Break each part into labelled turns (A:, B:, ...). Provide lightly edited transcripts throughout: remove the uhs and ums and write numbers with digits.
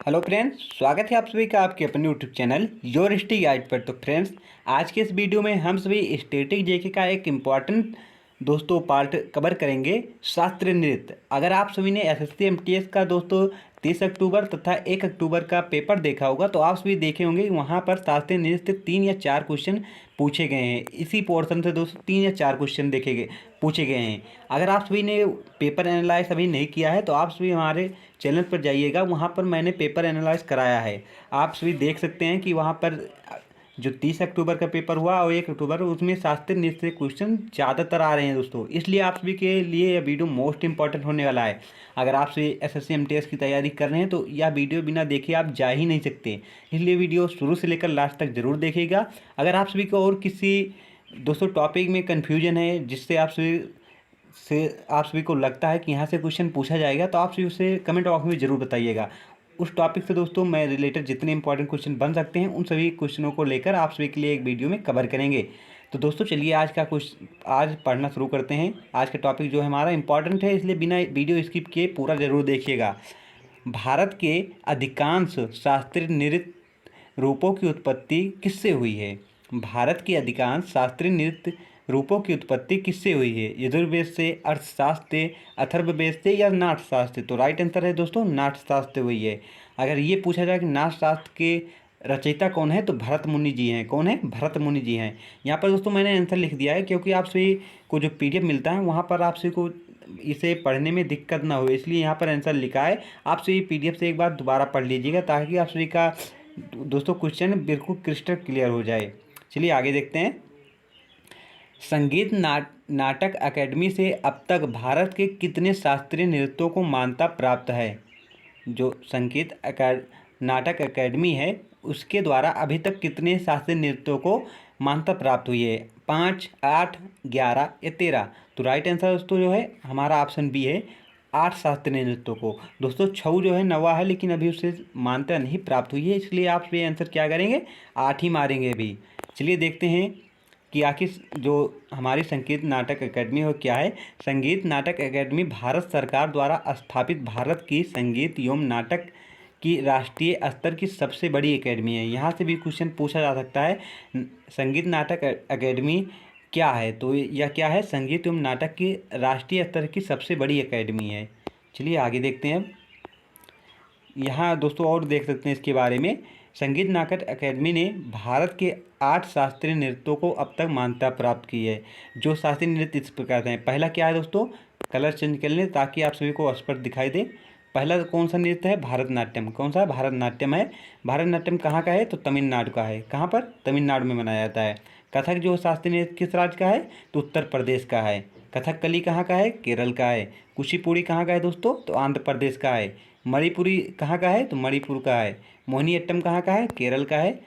A: Hello friends, स्वागत है आप सभी का आपके अपने YouTube channel your history guide पर। तो फ्रेंड्स, आज के इस वीडियो में हम सभी स्टैटिक जीके का एक इम्पॉर्टेंट दोस्तों पार्ट कवर करेंगे, शास्त्रीय नृत्य। अगर आप सभी ने एसएससी एमटीएस का दोस्तों 30 अक्टूबर तथा 1 अक्टूबर का पेपर देखा होगा तो आप सभी देखे होंगे वहाँ पर शास्त्रीय नृत्य 3 या 4 क्वेश्चन पूछे गए हैं। इसी पोर्शन से दोस्तों 3 या 4 क्वेश्चन पूछे गए हैं। अगर आप सभी ने पेपर एनालाइज अभी नहीं किया है तो आप सभी हमारे चैनल पर जाइएगा, वहाँ पर मैंने पेपर एनालाइज कराया है। आप सभी देख सकते हैं कि वहाँ पर जो 30 अक्टूबर का पेपर हुआ और 1 अक्टूबर, उसमें शास्त्रीय नृत्य से क्वेश्चन ज़्यादातर आ रहे हैं दोस्तों। इसलिए आप सभी के लिए यह वीडियो मोस्ट इंपॉर्टेंट होने वाला है। अगर आप सभी एसएससी एमटीएस की तैयारी कर रहे हैं तो यह वीडियो बिना देखे आप जा ही नहीं सकते, इसलिए वीडियो शुरू से लेकर लास्ट तक ज़रूर देखिएगा। अगर आप सभी को और किसी दोस्तों टॉपिक में कन्फ्यूजन है जिससे आप सभी को लगता है कि यहाँ से क्वेश्चन पूछा जाएगा तो आप सभी उसे कमेंट बॉक्स में ज़रूर बताइएगा। उस टॉपिक से दोस्तों मैं रिलेटेड जितने इंपॉर्टेंट क्वेश्चन बन सकते हैं उन सभी क्वेश्चनों को लेकर आप सभी के लिए एक वीडियो में कवर करेंगे। तो दोस्तों चलिए आज पढ़ना शुरू करते हैं। आज का टॉपिक जो है हमारा इंपॉर्टेंट है, इसलिए बिना वीडियो स्किप किए पूरा ज़रूर देखिएगा। भारत के अधिकांश शास्त्रीय नृत्य रूपों की उत्पत्ति किससे हुई है? भारत के अधिकांश शास्त्रीय नृत्य रूपों की उत्पत्ति किससे हुई है? यजुर्वेद से, अर्थशास्त्र से, अथर्ववेद से या नाट्यशास्त्र? तो राइट आंसर है दोस्तों नाट्यशास्त्र हुई है। अगर ये पूछा जाए कि नाट्यशास्त्र के रचयिता कौन है तो भरत मुनि जी हैं। कौन है? भरत मुनि जी हैं। यहाँ पर दोस्तों मैंने आंसर लिख दिया है क्योंकि आप सभी को जो पीडीएफ मिलता है वहाँ पर आप सभी को इसे पढ़ने में दिक्कत ना हो, इसलिए यहाँ पर आंसर लिखा है। आप सभी पीडीएफ से एक बार दोबारा पढ़ लीजिएगा ताकि आप सभी का दोस्तों क्वेश्चन बिल्कुल क्रिस्टल क्लियर हो जाए। चलिए आगे देखते हैं। संगीत नाटक अकेडमी से अब तक भारत के कितने शास्त्रीय नृत्यों को मान्यता प्राप्त है? जो नाटक अकेडमी है उसके द्वारा अभी तक कितने शास्त्रीय नृत्यों को मान्यता प्राप्त हुई है? 5, 8, 11 या 13? तो राइट आंसर दोस्तों जो है हमारा ऑप्शन बी है, 8 शास्त्रीय नृत्यों को। दोस्तों छऊ जो है नवा है लेकिन अभी उसे मान्यता नहीं प्राप्त हुई है, इसलिए आप ये आंसर क्या करेंगे? 8 ही मारेंगे अभी। चलिए देखते हैं कि आखिर जो हमारी संगीत नाटक अकेडमी हो क्या है। संगीत नाटक अकेडमी भारत सरकार द्वारा स्थापित भारत की संगीत एवं नाटक की राष्ट्रीय स्तर की सबसे बड़ी एकेडमी है। यहाँ से भी क्वेश्चन पूछा जा सकता है, संगीत नाटक अकेडमी क्या है? तो यह क्या है? संगीत एवं नाटक की राष्ट्रीय स्तर की सबसे बड़ी एकेडमी है। चलिए आगे देखते हैं। यहाँ दोस्तों और देख सकते हैं इसके बारे में। संगीत नाटक अकेडमी ने भारत के 8 शास्त्रीय नृत्यों को अब तक मान्यता प्राप्त की है। जो शास्त्रीय नृत्य इस प्रकार हैं। पहला क्या है दोस्तों? कलर चेंज कर लें ताकि आप सभी को स्पष्ट दिखाई दे। पहला कौन सा नृत्य है? भरतनाट्यम। कौन सा? भरतनाट्यम है। भरतनाट्यम कहाँ का है? तो तमिलनाडु का है। कहाँ पर? तमिलनाडु में मनाया जाता है। कथक जो शास्त्रीय नृत्य किस राज्य का है? तो उत्तर प्रदेश का है। कथकली कहाँ का है? केरल का है। कुचिपुड़ी कहाँ का है दोस्तों? तो आंध्र प्रदेश का है। मणिपुरी कहाँ का है? तो मणिपुर का है। मोहिनीअट्टम कहाँ का है? केरल का है।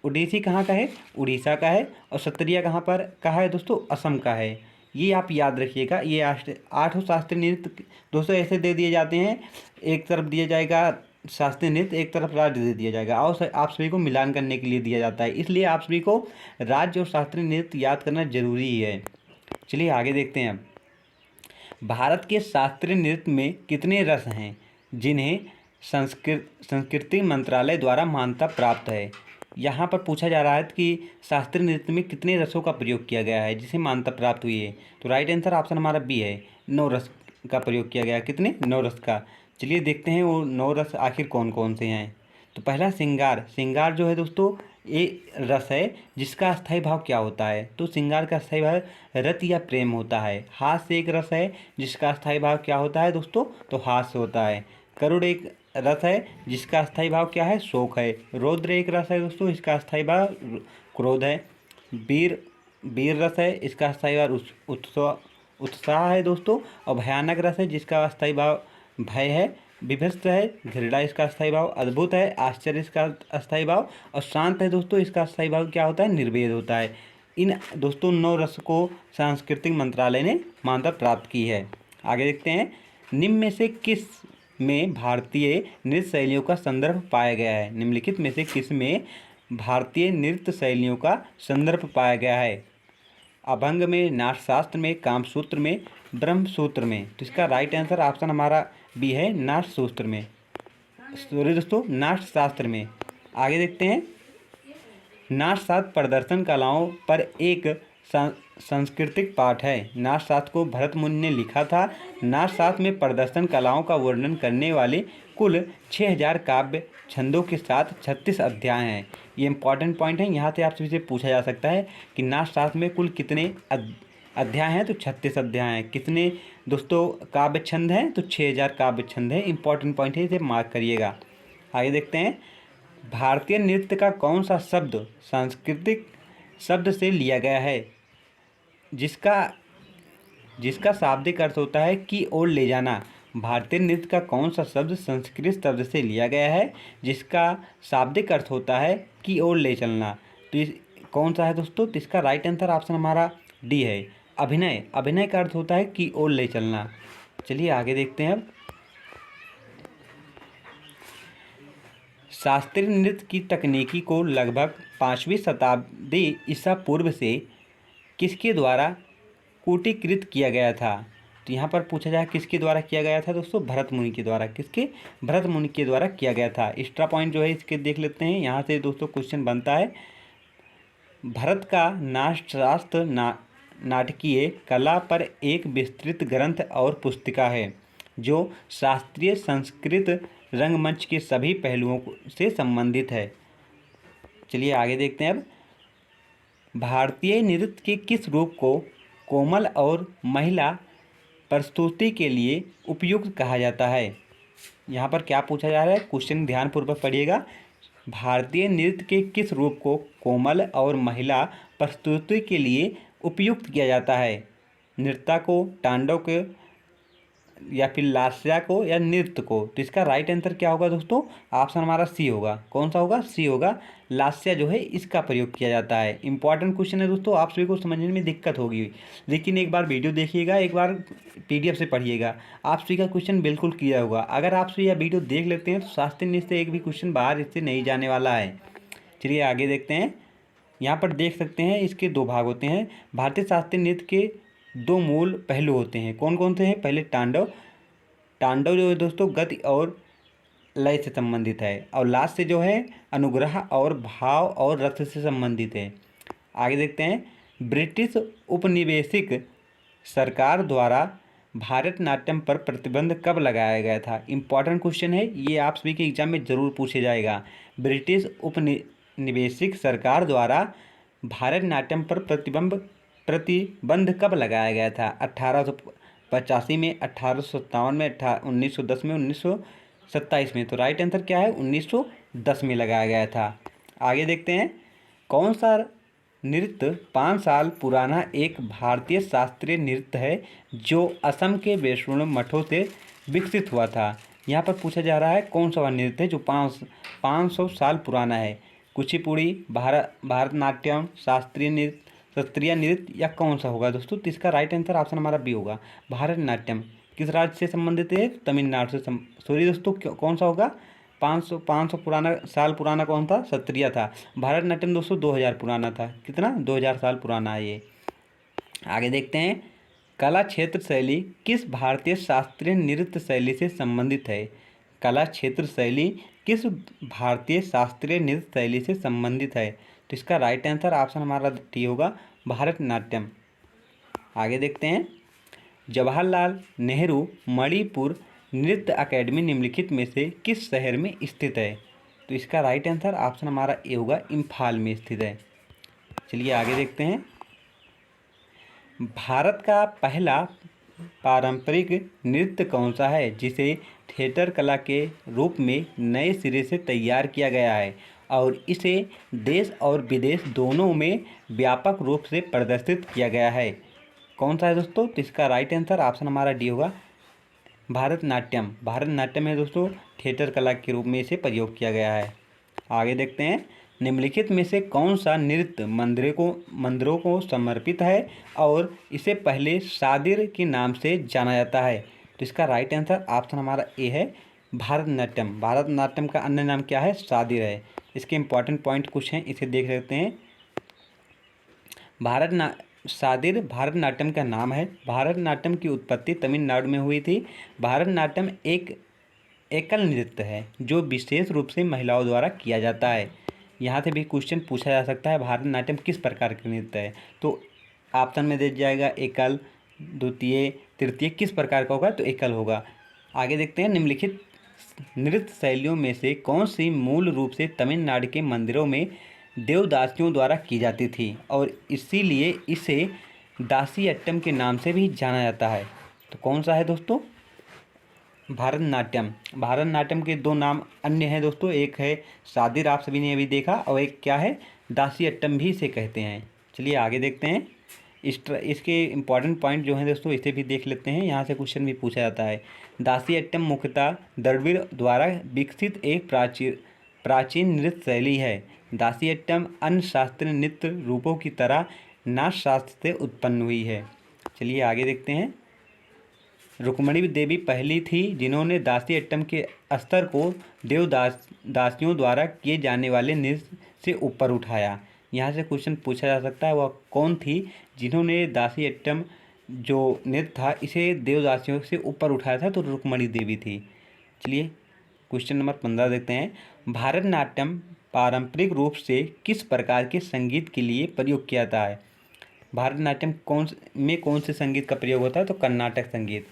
A: ओडिसी कहाँ का है? उड़ीसा का है। और सत्रिया कहाँ पर का है दोस्तों? असम का है। ये आप याद रखिएगा। ये 8 शास्त्रीय नृत्य दोस्तों ऐसे दे दिए जाते हैं, एक तरफ दिया जाएगा शास्त्रीय नृत्य, एक तरफ राज्य दे दिया जाएगा और आप सभी को मिलान करने के लिए दिया जाता है, इसलिए आप सभी को राज्य और शास्त्रीय नृत्य याद करना जरूरी है। चलिए आगे देखते हैं। भारत के शास्त्रीय नृत्य में कितने रस हैं जिन्हें संस्कृति मंत्रालय द्वारा मान्यता प्राप्त है? यहाँ पर पूछा जा रहा है कि शास्त्रीय नृत्य में कितने रसों का प्रयोग किया गया है जिसे मान्यता प्राप्त हुई है? तो राइट आंसर ऑप्शन हमारा बी है, 9 रस का प्रयोग किया गया है। कितने? 9 रस का। चलिए देखते हैं वो 9 रस आखिर कौन कौन से हैं। तो पहला श्रृंगार। श्रृंगार जो है दोस्तों ये रस है जिसका अस्थायी भाव क्या होता है? तो श्रृंगार का अस्थायी भाव रति या प्रेम होता है। हास्य एक रस है जिसका अस्थायी भाव क्या होता है दोस्तों? तो हास्य होता है। करुण एक रस है जिसका अस्थायी भाव क्या है? शोक है। रौद्र एक रस है दोस्तों, इसका अस्थायी भाव क्रोध है। वीर रस है, इसका अस्थायी भाव उत्साह है दोस्तों। और भयानक रस है जिसका अस्थायी भाव भय है। विभत्स है, घृणा इसका अस्थायी भाव। अद्भुत है, आश्चर्य इसका अस्थायी भाव। और शांत है दोस्तों, इसका अस्थायी भाव क्या होता है? निर्वेद होता है। इन दोस्तों 9 रस को सांस्कृतिक मंत्रालय ने मान्यता प्राप्त की है। आगे देखते हैं। निम्न में से किस में भारतीय नृत्य शैलियों का संदर्भ पाया गया है? निम्नलिखित में से किस में भारतीय नृत्य शैलियों का संदर्भ पाया गया है? अभंग में, नाट्यशास्त्र में, कामसूत्र में, ब्रह्मसूत्र में? तो इसका राइट आंसर ऑप्शन हमारा बी है, नाट्यसूत्र में। सॉरी दोस्तों, नाट्य शास्त्र में। आगे देखते हैं, नाट्य शास्त्र प्रदर्शन कलाओं पर एक सांस्कृतिक पाठ है। नाट्य शास्त्र को भरत मुनि ने लिखा था। नाट्य शास्त्र में प्रदर्शन कलाओं का वर्णन करने वाले कुल 6000 काव्य छंदों के साथ 36 अध्याय हैं। ये इंपॉर्टेंट पॉइंट है, यहाँ से आपसे से पूछा जा सकता है कि नाट्य शास्त्र में कुल कितने अध्याय हैं, तो 36 अध्याय हैं। कितने दोस्तों काव्य छंद हैं, तो 6000 काव्य छंद हैं। इंपॉर्टेंट पॉइंट है, इसे मार्क करिएगा। आगे देखते हैं, भारतीय नृत्य का कौन सा शब्द सांस्कृतिक शब्द से लिया गया है, जिसका शाब्दिक अर्थ होता है की ओर ले जाना। भारतीय नृत्य का कौन सा शब्द संस्कृत शब्द से लिया गया है, जिसका शाब्दिक अर्थ होता है की ओर ले चलना। तो इस कौन सा है दोस्तों, तो इसका राइट आंसर ऑप्शन हमारा डी है, अभिनय। अभिनय का अर्थ होता है की ओर ले चलना। चलिए आगे देखते हैं अब, शास्त्रीय नृत्य की तकनीकी को लगभग 5वीं शताब्दी ईसा पूर्व से किसके द्वारा कूटीकृत किया गया था। तो यहाँ पर पूछा जाए किसके द्वारा किया गया था दोस्तों, भरत मुनि के द्वारा। किसके, भरत मुनि के द्वारा किया गया था। एक्स्ट्रा पॉइंट जो है इसके देख लेते हैं, यहाँ से दोस्तों क्वेश्चन बनता है। भरत का नाट्यशास्त्र नाटकीय कला पर एक विस्तृत ग्रंथ और पुस्तिका है, जो शास्त्रीय संस्कृत रंगमंच के सभी पहलुओं से संबंधित है। चलिए आगे देखते हैं अब, भारतीय नृत्य के किस रूप को कोमल और महिला प्रस्तुति के लिए उपयुक्त कहा जाता है। यहाँ पर क्या पूछा जा रहा है, क्वेश्चन ध्यानपूर्वक पढ़िएगा। भारतीय नृत्य के किस रूप को कोमल और महिला प्रस्तुति के लिए उपयुक्त किया जाता है। नृत्य को, तांडव को, या फिर लास्या को, या नृत्य को। तो इसका राइट आंसर क्या होगा दोस्तों, ऑप्शन हमारा सी होगा। कौन सा होगा, सी होगा। लास्या जो है इसका प्रयोग किया जाता है। इंपॉर्टेंट क्वेश्चन है दोस्तों, आप सभी को समझने में दिक्कत होगी, लेकिन एक बार वीडियो देखिएगा, एक बार PDF से पढ़िएगा, आप सभी का क्वेश्चन बिल्कुल क्लियर होगा। अगर आप सभी यह वीडियो देख लेते हैं तो शास्त्रीय नृत्य से एक भी क्वेश्चन बाहर इससे नहीं जाने वाला है। चलिए आगे देखते हैं, यहाँ पर देख सकते हैं इसके 2 भाग होते हैं। भारतीय शास्त्रीय नृत्य के 2 मूल पहलू होते हैं। कौन कौन से हैं, पहले तांडव। तांडव जो है दोस्तों गति और लय से संबंधित है, और लास्ट से जो है अनुग्रह और भाव और रस से संबंधित है। आगे देखते हैं, ब्रिटिश उपनिवेशिक सरकार द्वारा भारतनाट्यम पर प्रतिबंध कब लगाया गया था। इंपॉर्टेंट क्वेश्चन है ये, आप सभी के एग्जाम में जरूर पूछे जाएगा। ब्रिटिश उपनिवेशिक सरकार द्वारा भारतनाट्यम पर प्रतिबंध कब लगाया गया था। 1885 में, 1857 में, 1910 में, 1927 में। तो राइट आंसर क्या है, 1910 में लगाया गया था। आगे देखते हैं, कौन सा नृत्य 5 साल पुराना एक भारतीय शास्त्रीय नृत्य है जो असम के वैष्णव मठों से विकसित हुआ था। यहाँ पर पूछा जा रहा है कौन सा वह नृत्य है जो 500 साल पुराना है। कुचिपुड़ी, भारतनाट्यम, शास्त्रीय नृत्य या कौन सा होगा दोस्तों। तो इसका राइट आंसर ऑप्शन हमारा बी होगा, भारतनाट्यम। किस राज्य से संबंधित है, तमिलनाडु से। सॉरी दोस्तों, कौन सा होगा, 500 साल पुराना कौन था, क्षत्रिय था। भारतनाट्यम दोस्तों 2000 पुराना था। कितना, 2000 साल पुराना है ये। आगे देखते हैं, कला क्षेत्र शैली किस भारतीय शास्त्रीय नृत्य शैली से संबंधित है। कला क्षेत्र शैली किस भारतीय शास्त्रीय नृत्य शैली से संबंधित है। तो इसका राइट आंसर ऑप्शन हमारा डी होगा, भारतनाट्यम। आगे देखते हैं, जवाहरलाल नेहरू मणिपुर नृत्य अकेडमी निम्नलिखित में से किस शहर में स्थित है। तो इसका राइट आंसर ऑप्शन हमारा ए होगा, इम्फाल में स्थित है। चलिए आगे देखते हैं, भारत का पहला पारंपरिक नृत्य कौन सा है जिसे थिएटर कला के रूप में नए सिरे से तैयार किया गया है और इसे देश और विदेश दोनों में व्यापक रूप से प्रदर्शित किया गया है। कौन सा है दोस्तों, तो इसका राइट आंसर ऑप्शन हमारा डी होगा, भारतनाट्यम। भारतनाट्यम है दोस्तों, थिएटर कला के रूप में इसे प्रयोग किया गया है। आगे देखते हैं, निम्नलिखित में से कौन सा नृत्य मंदिरों को समर्पित है और इसे पहले शादिर के नाम से जाना जाता है। तो इसका राइट आंसर ऑप्शन हमारा ए है, भारतनाट्यम। भारतनाट्यम का अन्य नाम क्या है, शादिर है। इसके इंपॉर्टेंट पॉइंट कुछ हैं, इसे देख सकते हैं। शादिर भारतनाट्यम का नाम है। भारतनाट्यम की उत्पत्ति तमिलनाडु में हुई थी। भारतनाट्यम एक एकल नृत्य है जो विशेष रूप से महिलाओं द्वारा किया जाता है। यहाँ से भी क्वेश्चन पूछा जा सकता है भारतनाट्यम किस प्रकार का नृत्य है, तो ऑप्शन में दे जाएगा एकल, द्वितीय, तृतीय, किस प्रकार का होगा तो एकल होगा। आगे देखते हैं, निम्नलिखित नृत्य शैलियों में से कौन सी मूल रूप से तमिलनाडु के मंदिरों में देवदासियों द्वारा की जाती थी और इसीलिए इसे दासी के नाम से भी जाना जाता है। तो कौन सा है दोस्तों, भारतनाट्यम। भारतनाट्यम के दो नाम अन्य हैं दोस्तों, एक है शादिर, आप सभी ने अभी देखा, और एक क्या है, दासी भी इसे कहते हैं। चलिए आगे देखते हैं, इसके इम्पॉर्टेंट पॉइंट जो हैं दोस्तों इसे भी देख लेते हैं। यहाँ से क्वेश्चन भी पूछा जाता है। दासी मुख्यतः द्रविड़ द्वारा विकसित एक प्राचीन नृत्य शैली है। दासी अन्य शास्त्रीय नृत्य रूपों की तरह नाच शास्त्र से उत्पन्न हुई है। चलिए आगे देखते हैं, रुक्मणी देवी पहली थी जिन्होंने दासी के स्तर को दासियों द्वारा किए जाने वाले नृत्य से ऊपर उठाया। यहाँ से क्वेश्चन पूछा जा सकता है वह कौन थी जिन्होंने दासी जो नृत्य था इसे देवदासियों से ऊपर उठाया था, तो रुक्मणी देवी थी। चलिए क्वेश्चन नंबर 15 देखते हैं, भारतनाट्यम पारंपरिक रूप से किस प्रकार के संगीत के लिए प्रयोग किया जाता है। भारतनाट्यम कौन से संगीत का प्रयोग होता है, तो कर्नाटक संगीत।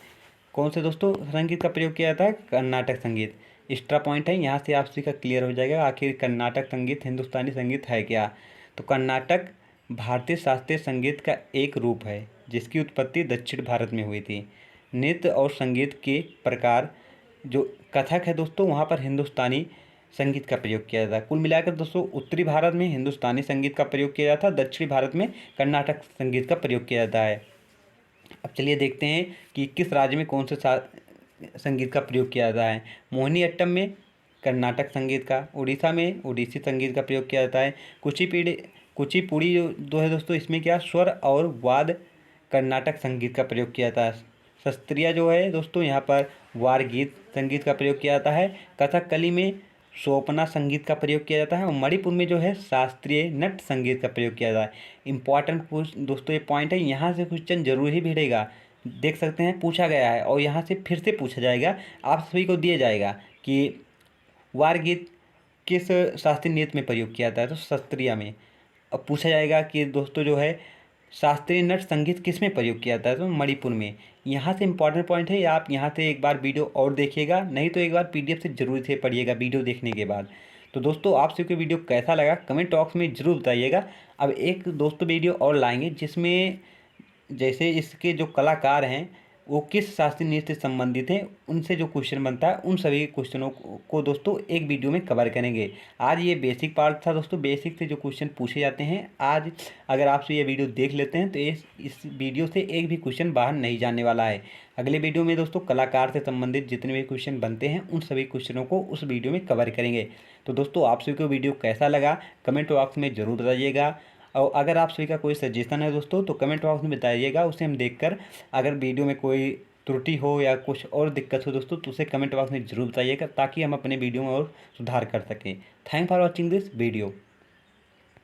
A: कौन से दोस्तों संगीत का प्रयोग किया जाता है, कर्नाटक संगीत। एक्स्ट्रा पॉइंट है, यहाँ से आप सभी का क्लियर हो जाएगा आखिर कर्नाटक संगीत हिंदुस्तानी संगीत है क्या। तो कर्नाटक भारतीय शास्त्रीय संगीत का एक रूप है जिसकी उत्पत्ति दक्षिण भारत में हुई थी। नृत्य और संगीत के प्रकार जो कथक है दोस्तों, वहाँ पर हिंदुस्तानी संगीत का प्रयोग किया जाता है। कुल मिलाकर दोस्तों उत्तरी भारत में हिंदुस्तानी संगीत का प्रयोग किया जाता है, दक्षिणी भारत में कर्नाटक संगीत का प्रयोग किया जाता है। अब चलिए देखते हैं कि किस राज्य में कौन से संगीत का प्रयोग किया जाता है। मोहिनीअट्टम में कर्नाटक संगीत का, उड़ीसा में ओडिसी संगीत का प्रयोग किया जाता है। कुचिपुड़ी जो है दोस्तों, इसमें क्या स्वर और वाद कर्नाटक संगीत का प्रयोग किया जाता है। शास्त्रीय जो है दोस्तों, यहाँ पर वार गीत संगीत का प्रयोग किया जाता है। कथकली में सोपना संगीत का प्रयोग किया जाता है और मणिपुर में जो है शास्त्रीय नट संगीत का प्रयोग किया जाता है। इंपॉर्टेंट दोस्तों ये पॉइंट है, यहाँ से क्वेश्चन जरूर ही भिड़ेगा, देख सकते हैं पूछा गया है और यहाँ से फिर से पूछा जाएगा, आप सभी को दिया जाएगा कि वार गीत किस शास्त्रीय नृत्य में प्रयोग किया जाता है, तो शास्त्रीय में। अब पूछा जाएगा कि दोस्तों जो है शास्त्रीय नट संगीत किस में प्रयोग किया जाता है, तो मणिपुर में। यहाँ से इंपॉर्टेंट पॉइंट है, आप यहाँ से एक बार वीडियो और देखिएगा, नहीं तो एक बार पीडीएफ से जरूर से पढ़िएगा वीडियो देखने के बाद। तो दोस्तों आप सबको वीडियो कैसा लगा कमेंट बॉक्स में ज़रूर बताइएगा। अब एक दोस्तों वीडियो और लाएंगे जिसमें जैसे इसके जो कलाकार हैं वो किस शास्त्रीय नृत्य से संबंधित हैं, उनसे जो क्वेश्चन बनता है उन सभी क्वेश्चनों को दोस्तों एक वीडियो में कवर करेंगे। आज ये बेसिक पार्ट था दोस्तों, बेसिक से जो क्वेश्चन पूछे जाते हैं आज अगर आपसे ये वीडियो देख लेते हैं तो इस वीडियो से एक भी क्वेश्चन बाहर नहीं जाने वाला है। अगले वीडियो में दोस्तों कलाकार से संबंधित जितने भी क्वेश्चन बनते हैं उन सभी क्वेश्चनों को उस वीडियो में कवर करेंगे। तो दोस्तों आप सभी को वीडियो कैसा लगा कमेंट बॉक्स में ज़रूर बताइएगा, और अगर आप सभी का कोई सजेशन है दोस्तों तो कमेंट बॉक्स में बताइएगा, उसे हम देखकर अगर वीडियो में कोई त्रुटि हो या कुछ और दिक्कत हो दोस्तों तो उसे कमेंट बॉक्स में ज़रूर बताइएगा ताकि हम अपने वीडियो में और सुधार कर सकें। Thank for watching this video.